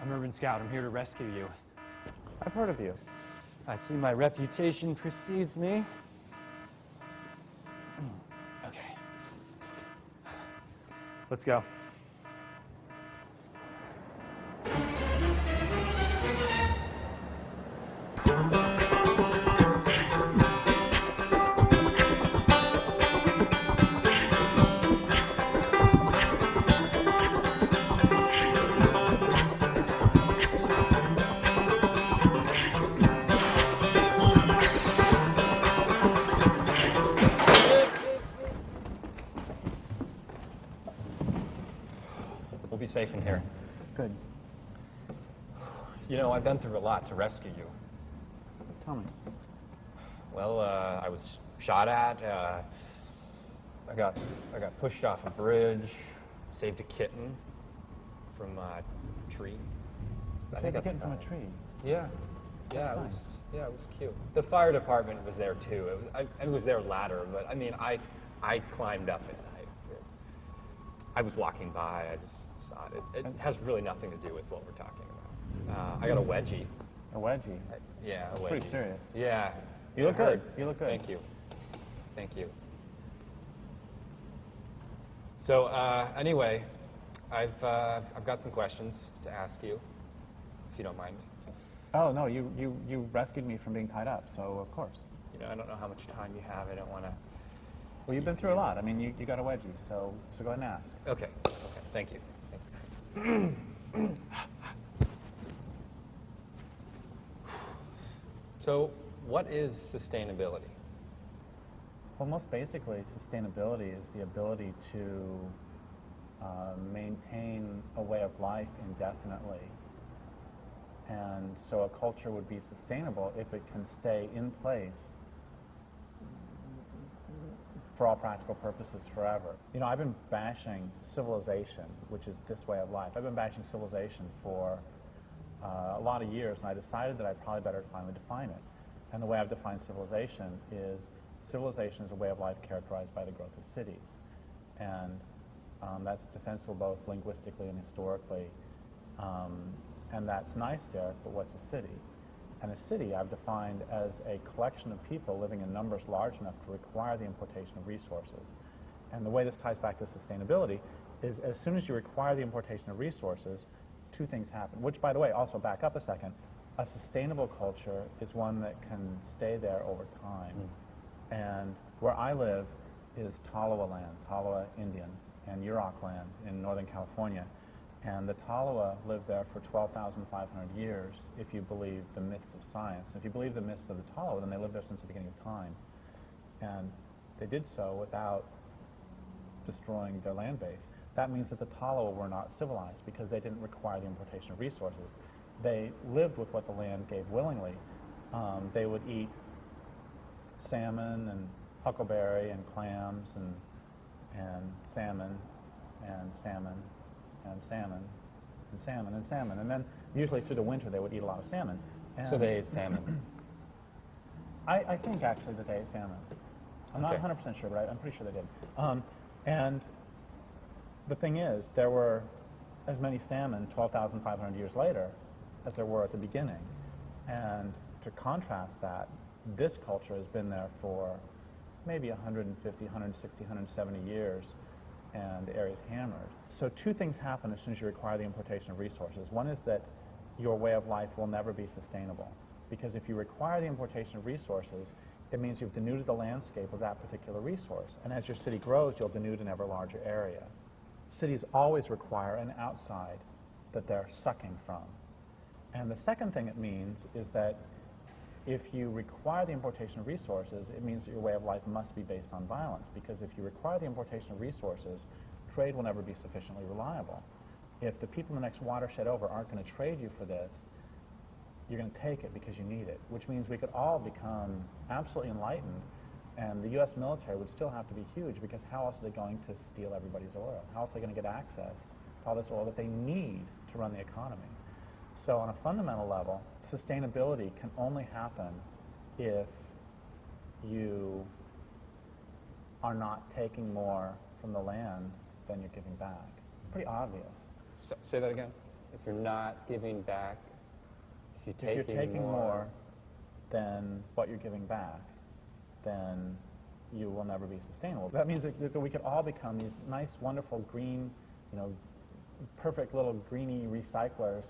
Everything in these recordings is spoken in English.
I'm Urban Scout. I'm here to rescue you. I've heard of you. I see my reputation precedes me. Okay. Let's go. Safe in here. Good. You know, I've been through a lot to rescue you. Tell me. Well, I was shot at. I got pushed off a bridge. Saved a kitten from a tree. Saved a kitten from a tree? Yeah. Yeah. It was cute. The fire department was there too. It was their ladder, but I mean, I climbed up it. I was walking by. I just. It has really nothing to do with what we're talking about. I got a wedgie. A wedgie? Yeah, a wedgie. Pretty serious. Yeah. You look good. You look good. Thank you. Thank you. So anyway, I've got some questions to ask you, if you don't mind. Oh no, you rescued me from being tied up, so of course. You know, I don't know how much time you have. I don't want to. Well, you've been through a lot. I mean, you got a wedgie, so go ahead and ask. Okay. Okay. Thank you. So, what is sustainability? Well, most basically, sustainability is the ability to maintain a way of life indefinitely. And so a culture would be sustainable if it can stay in place for all practical purposes forever. You know, I've been bashing civilization, which is this way of life. I've been bashing civilization for a lot of years, and I decided that I'd probably better finally define it. And the way I've defined civilization is a way of life characterized by the growth of cities. And that's defensible both linguistically and historically. And that's nice, Derrick, but what's a city? And a city I've defined as a collection of people living in numbers large enough to require the importation of resources. And the way this ties back to sustainability is as soon as you require the importation of resources, two things happen, which, by the way, also back up a second. A sustainable culture is one that can stay there over time. And where I live is Tolowa land, Tolowa Indians, and Yurok land in Northern California. And the Tolowa lived there for 12,500 years, if you believe the myths of science. If you believe the myths of the Tolowa, then they lived there since the beginning of time. And they did so without destroying their land base. That means that the Tolowa were not civilized because they didn't require the importation of resources. They lived with what the land gave willingly. They would eat salmon and huckleberry and clams and salmon and salmon and salmon and salmon and salmon. And then usually through the winter they would eat a lot of salmon. And so they ate salmon? I think actually that they ate salmon. I'm not 100% sure, but I'm pretty sure they did. And the thing is, there were as many salmon 12,500 years later as there were at the beginning. And to contrast that, this culture has been there for maybe 150, 160, 170 years, and the area's hammered. So two things happen as soon as you require the importation of resources. One is that your way of life will never be sustainable, because if you require the importation of resources, it means you've denuded the landscape of that particular resource. And as your city grows, you'll denude an ever larger area. Cities always require an outside that they're sucking from. And the second thing it means is that if you require the importation of resources, it means that your way of life must be based on violence, because if you require the importation of resources, trade will never be sufficiently reliable. If the people in the next watershed over aren't going to trade you for this, you're going to take it because you need it, which means we could all become absolutely enlightened, and the U.S. military would still have to be huge, because how else are they going to steal everybody's oil? How else are they going to get access to all this oil that they need to run the economy? So on a fundamental level, sustainability can only happen if you are not taking more from the land than you're giving back. It's pretty obvious. Say that again. If you're not giving back, if If you're taking more than what you're giving back, then you will never be sustainable. That means that we could all become these nice, wonderful, green, perfect little greeny recyclers,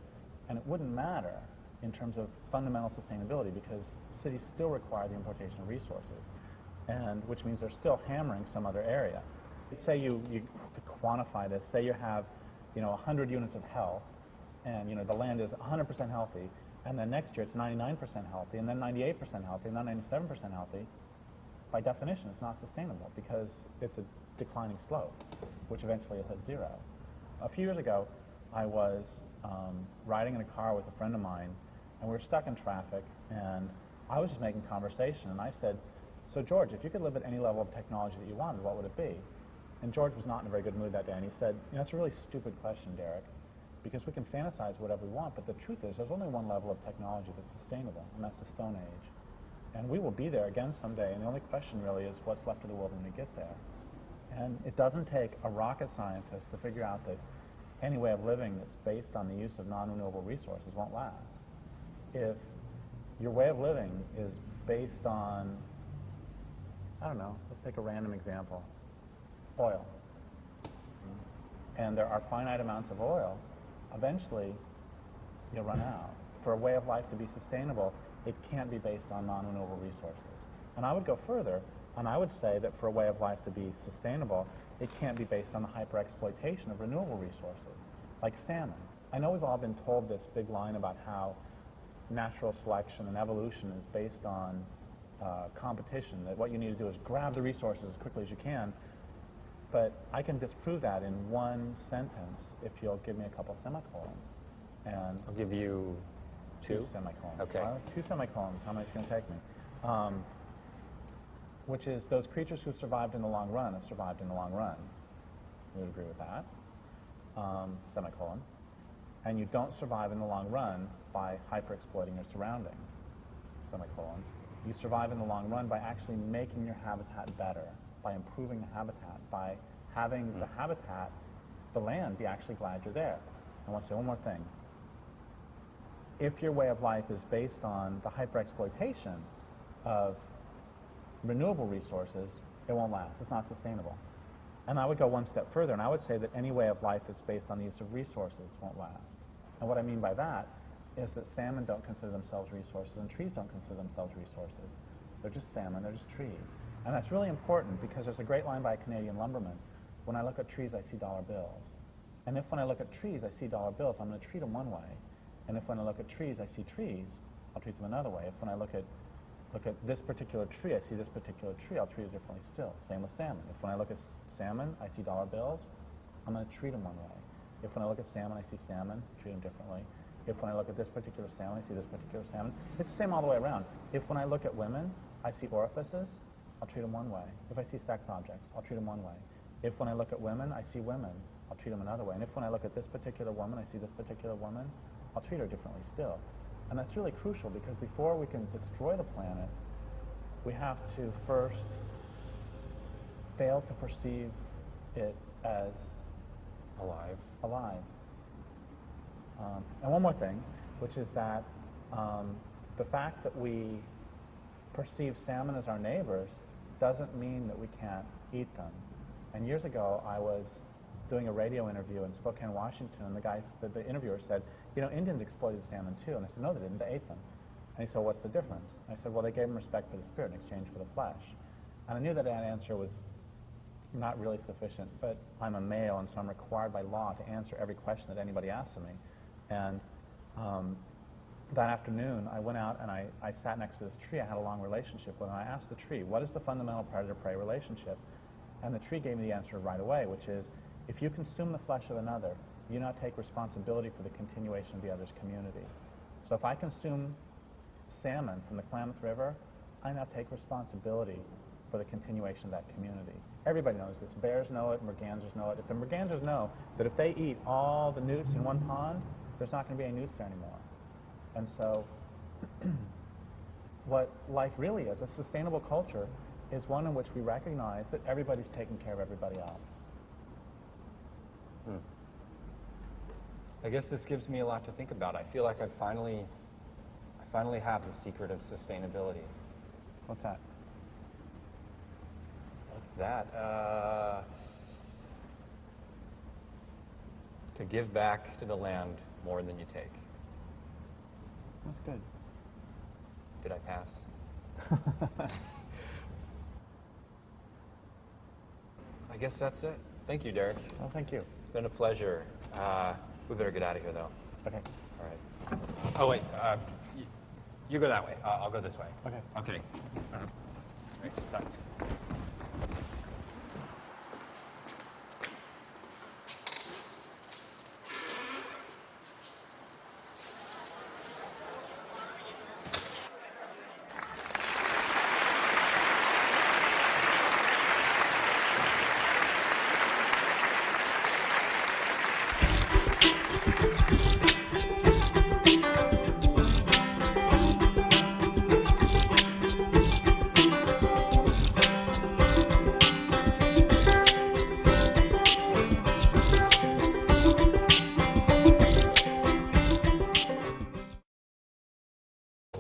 and it wouldn't matter in terms of fundamental sustainability because cities still require the importation of resources, and which means they're still hammering some other area. Say to quantify this, say you have 100 units of health, and the land is 100% healthy, and then next year it's 99% healthy, and then 98% healthy, and then 97% healthy. By definition, it's not sustainable because it's a declining slope, which eventually will hit zero. A few years ago, I was riding in a car with a friend of mine, and we were stuck in traffic, and I was just making conversation, and I said, "So George, if you could live at any level of technology that you wanted, what would it be?" And George was not in a very good mood that day, and he said, "That's a really stupid question, Derrick, because we can fantasize whatever we want, but the truth is there's only one level of technology that's sustainable, and that's the Stone Age. And we will be there again someday, and the only question really is what's left of the world when we get there." And it doesn't take a rocket scientist to figure out that any way of living that's based on the use of non-renewable resources won't last. If your way of living is based on, I don't know, let's take a random example, oil. And there are finite amounts of oil, eventually you'll run out. For a way of life to be sustainable, it can't be based on non-renewable resources. And I would go further, and I would say that for a way of life to be sustainable, it can't be based on the hyper-exploitation of renewable resources, like salmon. I know we've all been told this big line about how natural selection and evolution is based on competition, that what you need to do is grab the resources as quickly as you can, but I can disprove that in one sentence if you'll give me a couple semicolons. And I'll give you two semicolons. Okay. 2 semicolons, how much it's going to take me? Which is those creatures who survived in the long run have survived in the long run. You would agree with that. Semicolon. And you don't survive in the long run by hyper-exploiting your surroundings. Semicolon. You survive in the long run by actually making your habitat better, by improving the habitat, by having the habitat, the land, be actually glad you're there. I want to say one more thing. If your way of life is based on the hyper-exploitation of renewable resources, it won't last. It's not sustainable. And I would go one step further, and I would say that any way of life that's based on the use of resources won't last. And what I mean by that is that salmon don't consider themselves resources, and trees don't consider themselves resources. They're just salmon, they're just trees. And that's really important because there's a great line by a Canadian lumberman, "When I look at trees, I see dollar bills. And if when I look at trees, I see dollar bills, I'm going to treat them one way. And if when I look at trees, I see trees, I'll treat them another way. If when I look at this particular tree, I see this particular tree, I'll treat it differently still. Same with salmon. If when I look at salmon, I see dollar bills, I'm going to treat them one way. If when I look at salmon, I see salmon, treat them differently. If when I look at this particular salmon, I see this particular salmon. It's the same all the way around. If when I look at women, I see orifices, I'll treat them one way. If I see sex objects, I'll treat them one way. If when I look at women, I see women, I'll treat them another way. And if when I look at this particular woman, I see this particular woman, I'll treat her differently still. And that's really crucial because before we can destroy the planet, we have to first fail to perceive it as alive. And one more thing, which is that the fact that we perceive salmon as our neighbors doesn't mean that we can't eat them. And years ago, I was doing a radio interview in Spokane, Washington, and the interviewer said, Indians exploited salmon too. And I said, no, they didn't, they ate them. And he said, what's the difference? And I said, well, they gave them respect for the spirit in exchange for the flesh. And I knew that answer was not really sufficient, but I'm a male, and so I'm required by law to answer every question that anybody asks of me. And that afternoon, I went out and I sat next to this tree I had a long relationship with, and I asked the tree, what is the fundamental predator-prey relationship? And the tree gave me the answer right away, which is, if you consume the flesh of another, you now take responsibility for the continuation of the other's community. So if I consume salmon from the Klamath River, I now take responsibility for the continuation of that community. Everybody knows this. Bears know it, mergansers know it. If the mergansers know that if they eat all the newts in one pond, there's not going to be any newts there anymore. And so what life really is, a sustainable culture, is one in which we recognize that everybody's taking care of everybody else. I guess this gives me a lot to think about. I feel like I finally have the secret of sustainability. What's that? What's that? To give back to the land more than you take. That's good. Did I pass? I guess that's it. Thank you, Derrick. Well, thank you. It's been a pleasure. We better get out of here, though. Okay. All right. Oh, wait. You go that way. I'll go this way. Okay. Okay. Right, stop.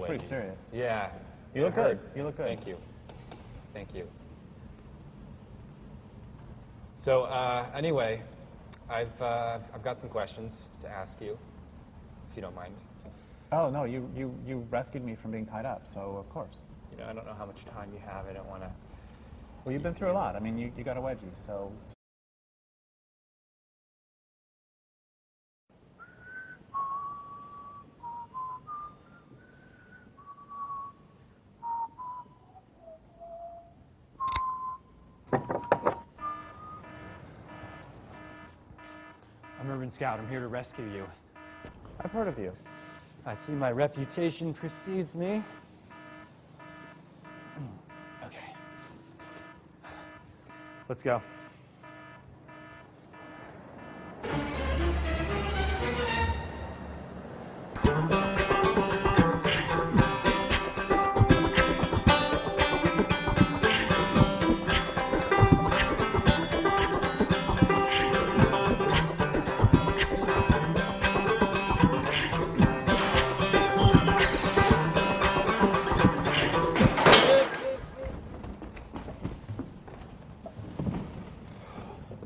Pretty serious. Yeah. You look good. You look good. Thank you. Thank you. So anyway, I've got some questions to ask you, if you don't mind. Oh no, you rescued me from being tied up, so of course. You know, I don't know how much time you have. I don't want to. Well, you've been through a lot. I mean, you got a wedgie, so. I'm Urban Scout. I'm here to rescue you. I've heard of you. I see my reputation precedes me. Okay. Let's go.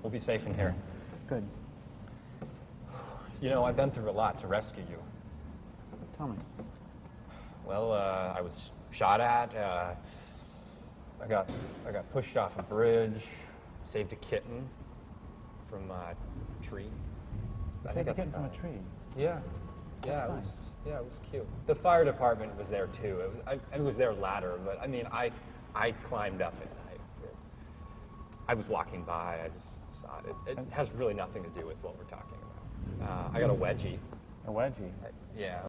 We'll be safe in here. Good. You know, I've been through a lot to rescue you. Tell me. Well, I was shot at. I got pushed off a bridge. Saved a kitten from a tree. You saved a kitten from a tree. Yeah. Yeah. That's It was cute. The fire department was there too. It was their ladder, but I mean, I climbed up it. I was walking by. I just saw it. It has really nothing to do with what we're talking about. I got a wedgie. A wedgie. Yeah.